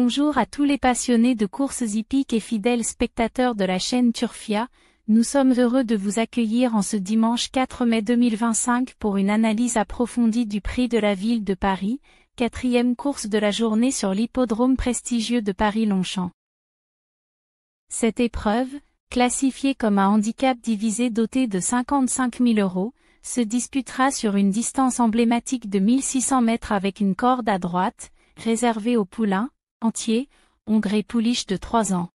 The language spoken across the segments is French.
Bonjour à tous les passionnés de courses hippiques et fidèles spectateurs de la chaîne Turfia, nous sommes heureux de vous accueillir en ce dimanche 4 mai 2025 pour une analyse approfondie du prix de la ville de Paris, quatrième course de la journée sur l'hippodrome prestigieux de Paris-Longchamp. Cette épreuve, classifiée comme un handicap divisé doté de 55 000 €, se disputera sur une distance emblématique de 1600 mètres avec une corde à droite, réservée aux poulains, entiers, Hongre et pouliches de 3 ans.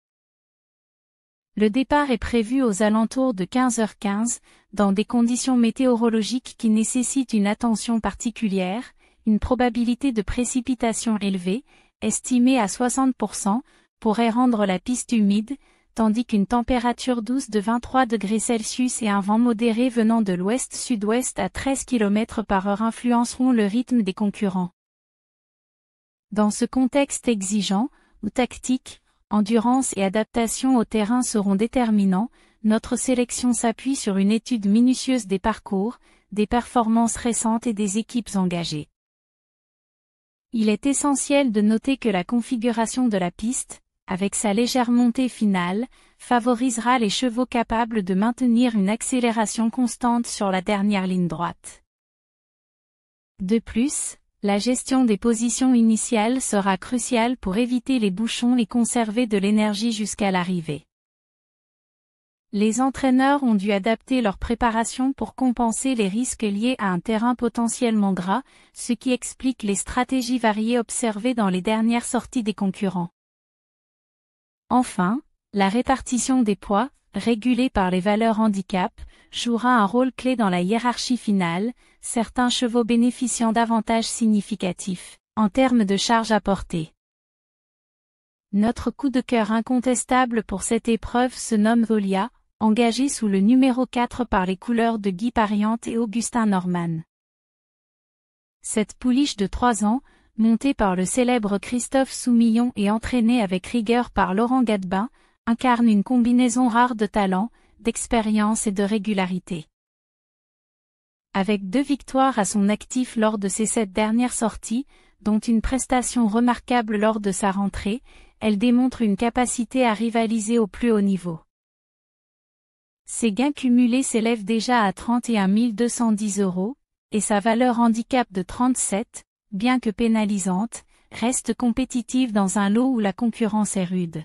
Le départ est prévu aux alentours de 15h15, dans des conditions météorologiques qui nécessitent une attention particulière, une probabilité de précipitation élevée, estimée à 60%, pourrait rendre la piste humide, tandis qu'une température douce de 23 degrés Celsius et un vent modéré venant de l'ouest-sud-ouest à 13 km/h influenceront le rythme des concurrents. Dans ce contexte exigeant, où tactique, endurance et adaptation au terrain seront déterminants, notre sélection s'appuie sur une étude minutieuse des parcours, des performances récentes et des équipes engagées. Il est essentiel de noter que la configuration de la piste, avec sa légère montée finale, favorisera les chevaux capables de maintenir une accélération constante sur la dernière ligne droite. De plus, la gestion des positions initiales sera cruciale pour éviter les bouchons et conserver de l'énergie jusqu'à l'arrivée. Les entraîneurs ont dû adapter leur préparation pour compenser les risques liés à un terrain potentiellement gras, ce qui explique les stratégies variées observées dans les dernières sorties des concurrents. Enfin, la répartition des poids, régulée par les valeurs handicap, jouera un rôle clé dans la hiérarchie finale, certains chevaux bénéficiant d'avantages significatifs, en termes de charge à porter. Notre coup de cœur incontestable pour cette épreuve se nomme Zolia, engagé sous le numéro 4 par les couleurs de Guy Pariante et Augustin Norman. Cette pouliche de 3 ans, montée par le célèbre Christophe Soumillon et entraînée avec rigueur par Laurent Gadebin, incarne une combinaison rare de talent, d'expérience et de régularité. Avec 2 victoires à son actif lors de ses 7 dernières sorties, dont une prestation remarquable lors de sa rentrée, elle démontre une capacité à rivaliser au plus haut niveau. Ses gains cumulés s'élèvent déjà à 31 210 €, et sa valeur handicap de 37, bien que pénalisante, reste compétitive dans un lot où la concurrence est rude.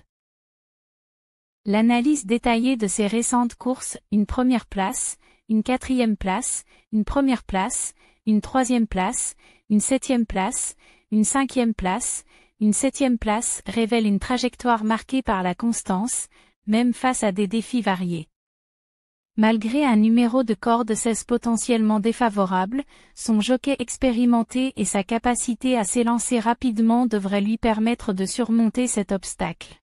L'analyse détaillée de ses récentes courses, une première place, une quatrième place, une première place, une troisième place, une septième place, une cinquième place, une septième place, révèle une trajectoire marquée par la constance, même face à des défis variés. Malgré un numéro de corde 16 potentiellement défavorable, son jockey expérimenté et sa capacité à s'élancer rapidement devraient lui permettre de surmonter cet obstacle.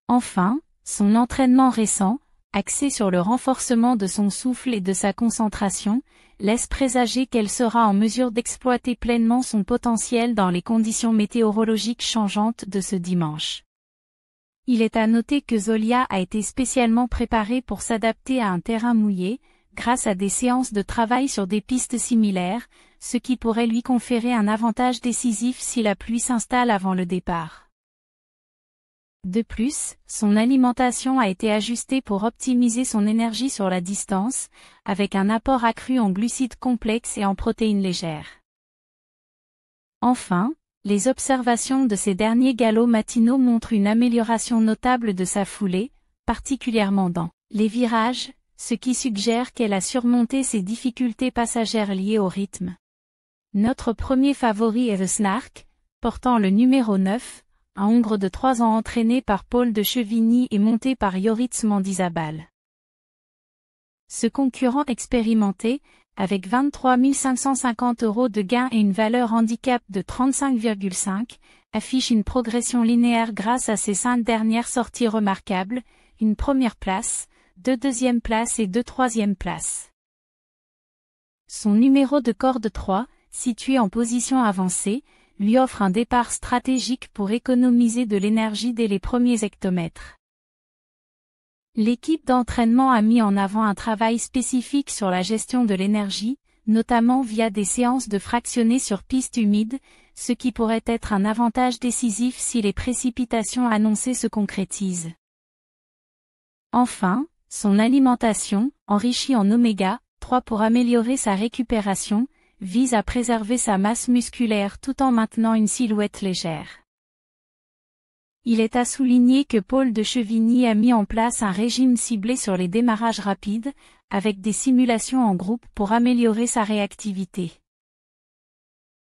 Enfin, son entraînement récent, axé sur le renforcement de son souffle et de sa concentration, laisse présager qu'elle sera en mesure d'exploiter pleinement son potentiel dans les conditions météorologiques changeantes de ce dimanche. Il est à noter que Zolia a été spécialement préparée pour s'adapter à un terrain mouillé, grâce à des séances de travail sur des pistes similaires, ce qui pourrait lui conférer un avantage décisif si la pluie s'installe avant le départ. De plus, son alimentation a été ajustée pour optimiser son énergie sur la distance, avec un apport accru en glucides complexes et en protéines légères. Enfin, les observations de ses derniers galops matinaux montrent une amélioration notable de sa foulée, particulièrement dans les virages, ce qui suggère qu'elle a surmonté ses difficultés passagères liées au rythme. Notre premier favori est The Snark, portant le numéro 9, un Hongre de 3 ans entraîné par Paul de Chevigny et monté par Yoritz Mandizabal. Ce concurrent expérimenté, avec 23 550 € de gains et une valeur handicap de 35,5, affiche une progression linéaire grâce à ses 5 dernières sorties remarquables, une première place, 2 deuxièmes places et 2 troisièmes places. Son numéro de corde 3, situé en position avancée, lui offre un départ stratégique pour économiser de l'énergie dès les premiers hectomètres. L'équipe d'entraînement a mis en avant un travail spécifique sur la gestion de l'énergie, notamment via des séances de fractionnés sur piste humide, ce qui pourrait être un avantage décisif si les précipitations annoncées se concrétisent. Enfin, son alimentation, enrichie en oméga 3 pour améliorer sa récupération, vise à préserver sa masse musculaire tout en maintenant une silhouette légère. Il est à souligner que Paul de Chevigny a mis en place un régime ciblé sur les démarrages rapides, avec des simulations en groupe pour améliorer sa réactivité.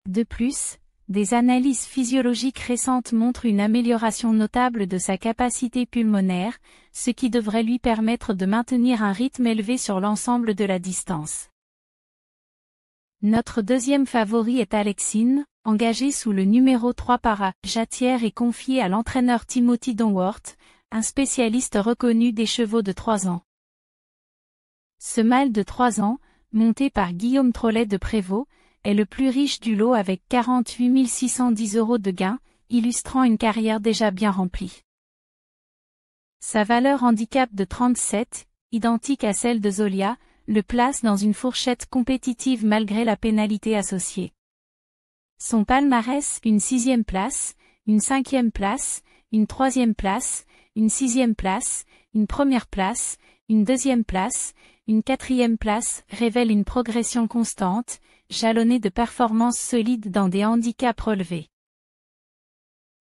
De plus, des analyses physiologiques récentes montrent une amélioration notable de sa capacité pulmonaire, ce qui devrait lui permettre de maintenir un rythme élevé sur l'ensemble de la distance. Notre deuxième favori est Alexine, engagé sous le numéro 3 par Jatière et confié à l'entraîneur Timothy Donworth, un spécialiste reconnu des chevaux de 3 ans. Ce mâle de 3 ans, monté par Guillaume Trollet de Prévost, est le plus riche du lot avec 48 610 € de gains, illustrant une carrière déjà bien remplie. Sa valeur handicap de 37, identique à celle de Zolia, le place dans une fourchette compétitive malgré la pénalité associée. Son palmarès, une 6e place, une 5e place, une 3e place, une 6e place, une 1re place, une 2e place, une 4e place, révèle une progression constante, jalonnée de performances solides dans des handicaps relevés.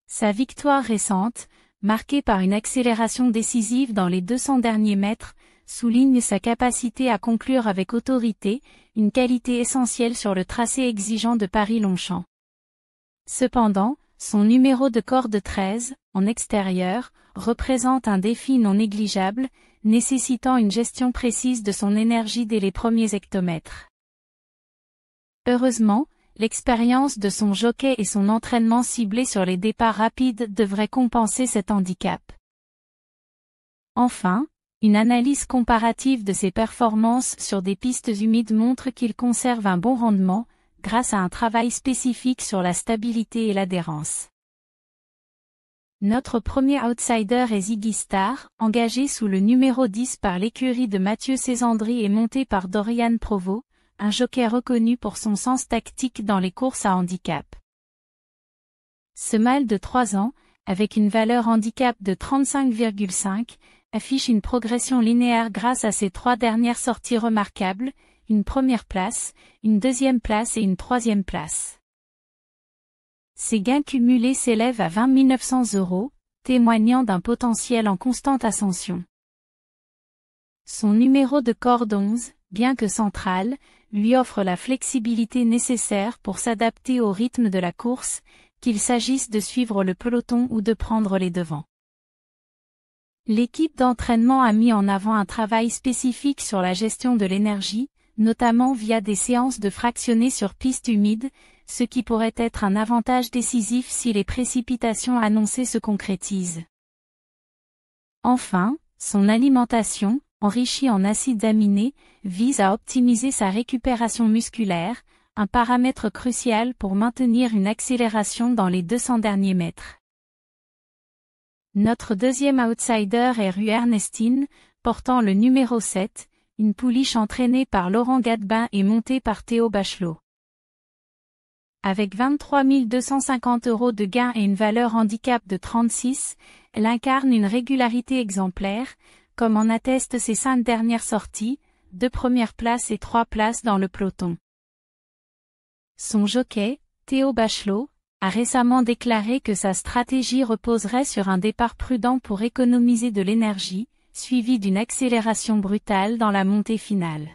Sa victoire récente, marquée par une accélération décisive dans les 200 derniers mètres, souligne sa capacité à conclure avec autorité, une qualité essentielle sur le tracé exigeant de Paris-Longchamp. Cependant, son numéro de corde 13, en extérieur, représente un défi non négligeable, nécessitant une gestion précise de son énergie dès les premiers hectomètres. Heureusement, l'expérience de son jockey et son entraînement ciblé sur les départs rapides devraient compenser cet handicap. Enfin, une analyse comparative de ses performances sur des pistes humides montre qu'il conserve un bon rendement, grâce à un travail spécifique sur la stabilité et l'adhérence. Notre premier outsider est Ziggy Star, engagé sous le numéro 10 par l'écurie de Mathieu Césandry et monté par Dorian Provost, un jockey reconnu pour son sens tactique dans les courses à handicap. Ce mâle de 3 ans, avec une valeur handicap de 35,5, affiche une progression linéaire grâce à ses 3 dernières sorties remarquables, une 1re place, une 2e place et une 3e place. Ses gains cumulés s'élèvent à 20 900 €, témoignant d'un potentiel en constante ascension. Son numéro de corde 11, bien que central, lui offre la flexibilité nécessaire pour s'adapter au rythme de la course, qu'il s'agisse de suivre le peloton ou de prendre les devants. L'équipe d'entraînement a mis en avant un travail spécifique sur la gestion de l'énergie, notamment via des séances de fractionnés sur piste humide, ce qui pourrait être un avantage décisif si les précipitations annoncées se concrétisent. Enfin, son alimentation, enrichie en acides aminés, vise à optimiser sa récupération musculaire, un paramètre crucial pour maintenir une accélération dans les 200 derniers mètres. Notre deuxième outsider est Rue Ernestine, portant le numéro 7, une pouliche entraînée par Laurent Gadebin et montée par Théo Bachelot. Avec 23 250 € de gains et une valeur handicap de 36, elle incarne une régularité exemplaire, comme en attestent ses 5 dernières sorties, 2 premières places et 3 places dans le peloton. Son jockey, Théo Bachelot, a récemment déclaré que sa stratégie reposerait sur un départ prudent pour économiser de l'énergie, suivi d'une accélération brutale dans la montée finale.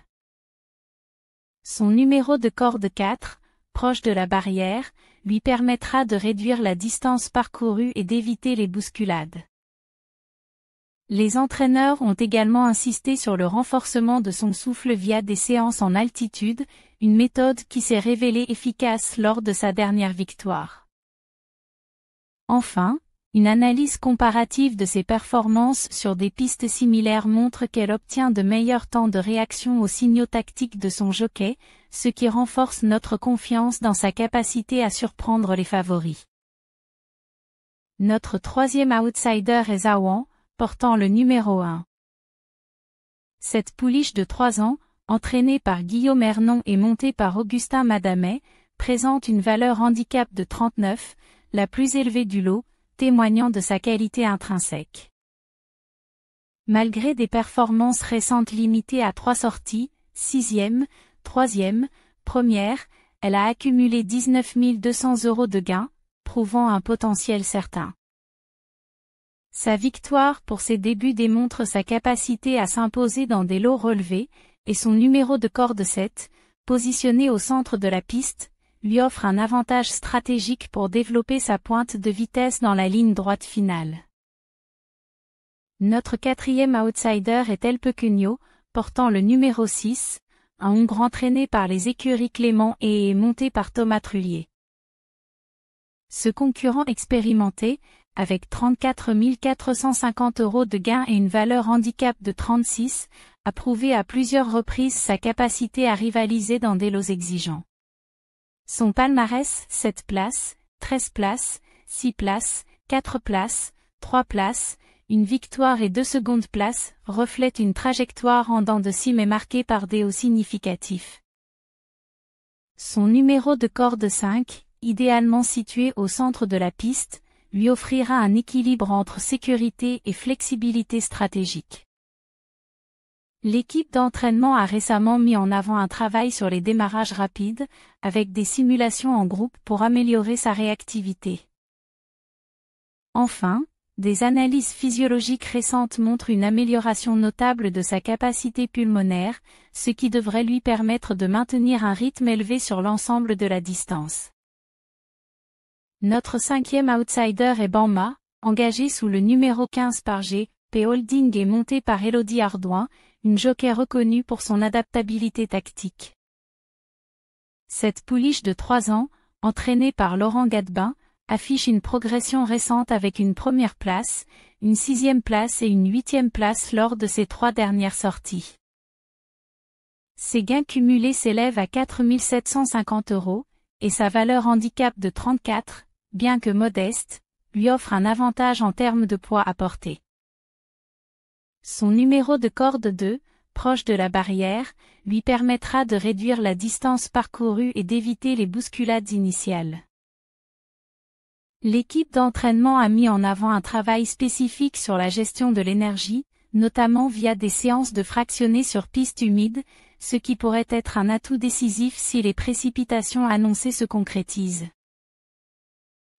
Son numéro de corde 4, proche de la barrière, lui permettra de réduire la distance parcourue et d'éviter les bousculades. Les entraîneurs ont également insisté sur le renforcement de son souffle via des séances en altitude, une méthode qui s'est révélée efficace lors de sa dernière victoire. Enfin, une analyse comparative de ses performances sur des pistes similaires montre qu'elle obtient de meilleurs temps de réaction aux signaux tactiques de son jockey, ce qui renforce notre confiance dans sa capacité à surprendre les favoris. Notre troisième outsider est Zawan, portant le numéro 1. Cette pouliche de 3 ans, entraînée par Guillaume Hernon et montée par Augustin Madamet, présente une valeur handicap de 39, la plus élevée du lot, témoignant de sa qualité intrinsèque. Malgré des performances récentes limitées à 3 sorties, 6e, 3e, première, elle a accumulé 19 200 € de gains, prouvant un potentiel certain. Sa victoire pour ses débuts démontre sa capacité à s'imposer dans des lots relevés, et son numéro de corde 7, positionné au centre de la piste, lui offre un avantage stratégique pour développer sa pointe de vitesse dans la ligne droite finale. Notre quatrième outsider est El Pequeño, portant le numéro 6, un Hongre entraîné par les écuries Clément et monté par Thomas Trullier. Ce concurrent expérimenté, avec 34 450 € de gains et une valeur handicap de 36, a prouvé à plusieurs reprises sa capacité à rivaliser dans des lots exigeants. Son palmarès, 7 places, 13 places, 6 places, 4 places, 3 places, une victoire et 2 secondes places, reflète une trajectoire en dents de scie mais marquée par des hauts significatifs. Son numéro de corde 5, idéalement situé au centre de la piste, lui offrira un équilibre entre sécurité et flexibilité stratégique. L'équipe d'entraînement a récemment mis en avant un travail sur les démarrages rapides, avec des simulations en groupe pour améliorer sa réactivité. Enfin, des analyses physiologiques récentes montrent une amélioration notable de sa capacité pulmonaire, ce qui devrait lui permettre de maintenir un rythme élevé sur l'ensemble de la distance. Notre cinquième outsider est Banma, engagé sous le numéro 15 par G.P. Holding et monté par Élodie Ardouin, une jockey reconnue pour son adaptabilité tactique. Cette pouliche de 3 ans, entraînée par Laurent Gadebin, affiche une progression récente avec une première place, une 6e place et une 8e place lors de ses 3 dernières sorties. Ses gains cumulés s'élèvent à 4 750 €, et sa valeur handicap de 34, bien que modeste, lui offre un avantage en termes de poids à porter. Son numéro de corde 2, proche de la barrière, lui permettra de réduire la distance parcourue et d'éviter les bousculades initiales. L'équipe d'entraînement a mis en avant un travail spécifique sur la gestion de l'énergie, notamment via des séances de fractionnés sur piste humide, ce qui pourrait être un atout décisif si les précipitations annoncées se concrétisent.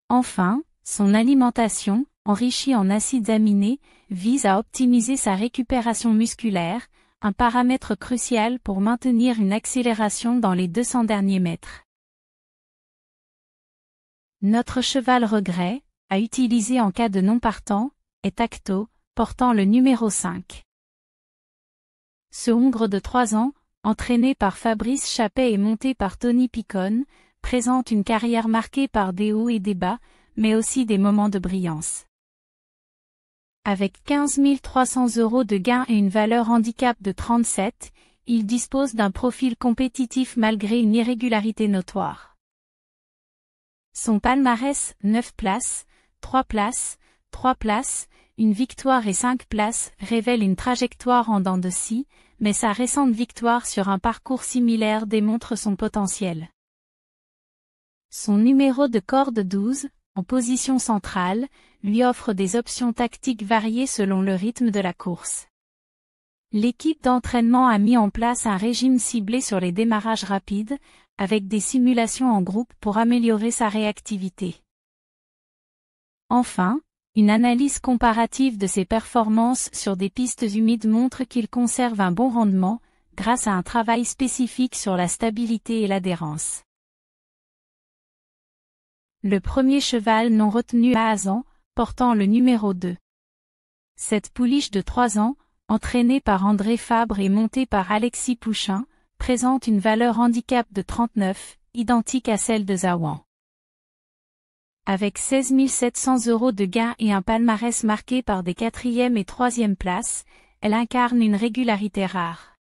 Enfin, son alimentation, enrichie en acides aminés, vise à optimiser sa récupération musculaire, un paramètre crucial pour maintenir une accélération dans les 200 derniers mètres. Notre cheval regret, à utiliser en cas de non partant, est Tacto, portant le numéro 5. Ce Hongre de 3 ans, entraîné par Fabrice Chappet et monté par Tony Picon, présente une carrière marquée par des hauts et des bas, mais aussi des moments de brillance. Avec 15 300 € de gains et une valeur handicap de 37, il dispose d'un profil compétitif malgré une irrégularité notoire. Son palmarès, 9 places, 3 places, 3 places, une victoire et 5 places, révèle une trajectoire en dents de scie, mais sa récente victoire sur un parcours similaire démontre son potentiel. Son numéro de corde 12, en position centrale, lui offre des options tactiques variées selon le rythme de la course. L'équipe d'entraînement a mis en place un régime ciblé sur les démarrages rapides, avec des simulations en groupe pour améliorer sa réactivité. Enfin, une analyse comparative de ses performances sur des pistes humides montre qu'il conserve un bon rendement, grâce à un travail spécifique sur la stabilité et l'adhérence. Le premier cheval non retenu à Azan, portant le numéro 2. Cette pouliche de 3 ans, entraînée par André Fabre et montée par Alexis Pouchin, présente une valeur handicap de 39, identique à celle de Zawan. Avec 16 700 € de gains et un palmarès marqué par des 4e et 3e places, elle incarne une régularité rare.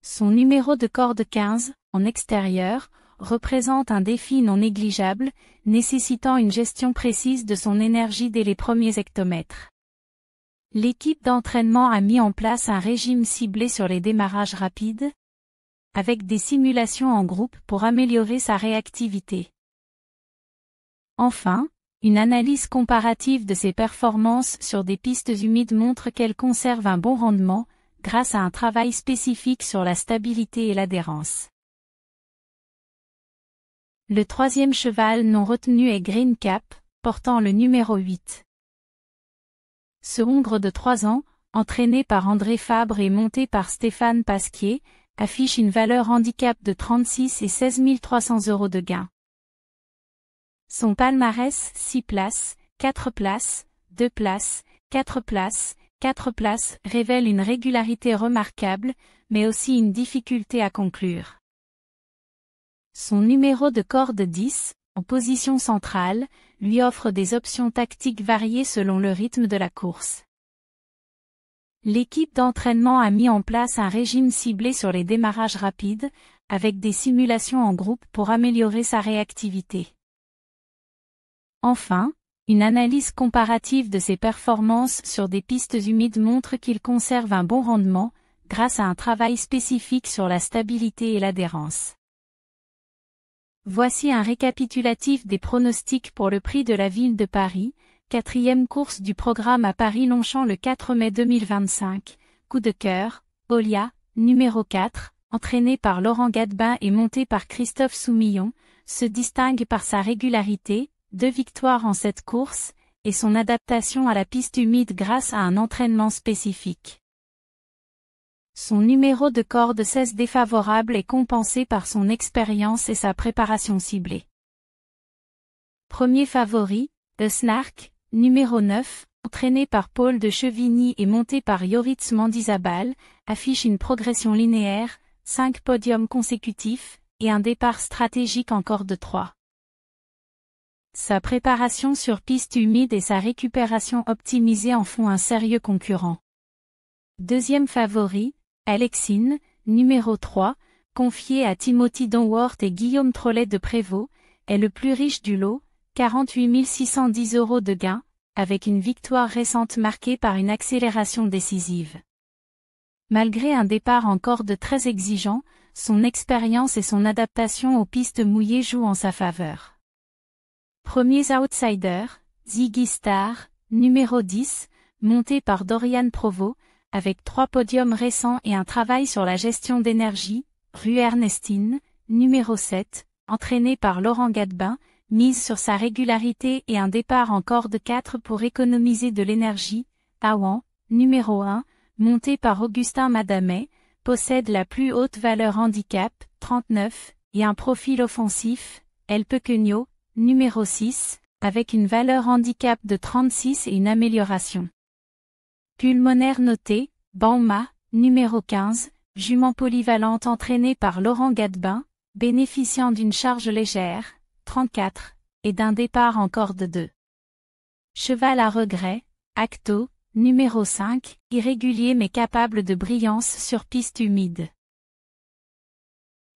Son numéro de corde 15, en extérieur, représente un défi non négligeable, nécessitant une gestion précise de son énergie dès les premiers hectomètres. L'équipe d'entraînement a mis en place un régime ciblé sur les démarrages rapides, avec des simulations en groupe pour améliorer sa réactivité. Enfin, une analyse comparative de ses performances sur des pistes humides montre qu'elle conserve un bon rendement, grâce à un travail spécifique sur la stabilité et l'adhérence. Le troisième cheval non retenu est Green Cap, portant le numéro 8. Ce hongre de 3 ans, entraîné par André Fabre et monté par Stéphane Pasquier, affiche une valeur handicap de 36 et 16 300 € de gain. Son palmarès 6 places, 4 places, 2 places, 4 places, 4 places révèle une régularité remarquable, mais aussi une difficulté à conclure. Son numéro de corde 10, en position centrale, lui offre des options tactiques variées selon le rythme de la course. L'équipe d'entraînement a mis en place un régime ciblé sur les démarrages rapides, avec des simulations en groupe pour améliorer sa réactivité. Enfin, une analyse comparative de ses performances sur des pistes humides montre qu'il conserve un bon rendement, grâce à un travail spécifique sur la stabilité et l'adhérence. Voici un récapitulatif des pronostics pour le prix de la ville de Paris, 4e course du programme à Paris-Longchamp le 4 mai 2025. Coup de cœur, Olia, numéro 4, entraîné par Laurent Gadebin et monté par Christophe Soumillon, se distingue par sa régularité, 2 victoires en cette course, et son adaptation à la piste humide grâce à un entraînement spécifique. Son numéro de corde 16 défavorable est compensé par son expérience et sa préparation ciblée. Premier favori, The Snark, numéro 9, entraîné par Paul de Chevigny et monté par Yoritz Mandizabal, affiche une progression linéaire, 5 podiums consécutifs, et un départ stratégique en corde 3. Sa préparation sur piste humide et sa récupération optimisée en font un sérieux concurrent. Deuxième favori, Alexine, numéro 3, confié à Timothy Donworth et Guillaume Trollet de Prévost, est le plus riche du lot, 48 610 € de gain, avec une victoire récente marquée par une accélération décisive. Malgré un départ en corde très exigeant, son expérience et son adaptation aux pistes mouillées jouent en sa faveur. Premiers outsiders, Ziggy Star, numéro 10, monté par Dorian Provost, avec 3 podiums récents et un travail sur la gestion d'énergie, Rue Ernestine, numéro 7, entraîné par Laurent Gadebin, mise sur sa régularité et un départ en corde 4 pour économiser de l'énergie, Awan, numéro 1, monté par Augustin Madamet, possède la plus haute valeur handicap, 39, et un profil offensif, El Pequeño, numéro 6, avec une valeur handicap de 36 et une amélioration. Pulmonaire noté, Banma, numéro 15, jument polyvalente entraînée par Laurent Gadebin, bénéficiant d'une charge légère, 34, et d'un départ en corde 2. Cheval à regret, Acto, numéro 5, irrégulier mais capable de brillance sur piste humide.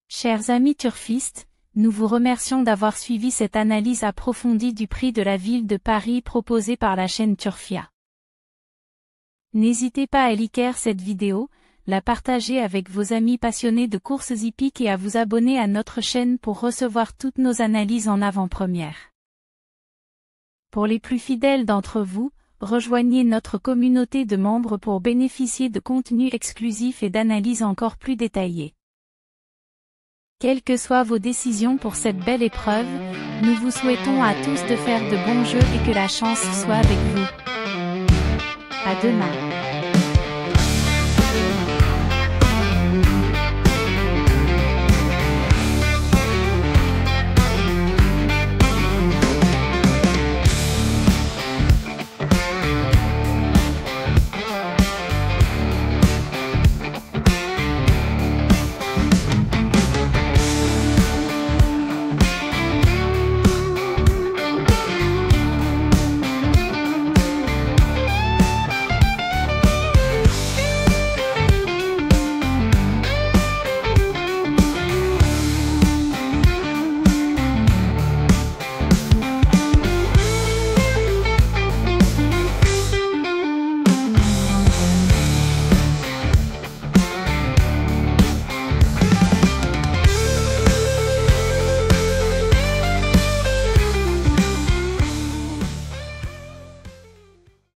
Chers amis turfistes, nous vous remercions d'avoir suivi cette analyse approfondie du prix de la ville de Paris proposée par la chaîne Turfia. N'hésitez pas à liker cette vidéo, la partager avec vos amis passionnés de courses hippiques et à vous abonner à notre chaîne pour recevoir toutes nos analyses en avant-première. Pour les plus fidèles d'entre vous, rejoignez notre communauté de membres pour bénéficier de contenus exclusifs et d'analyses encore plus détaillées. Quelles que soient vos décisions pour cette belle épreuve, nous vous souhaitons à tous de faire de bons jeux et que la chance soit avec vous. À demain.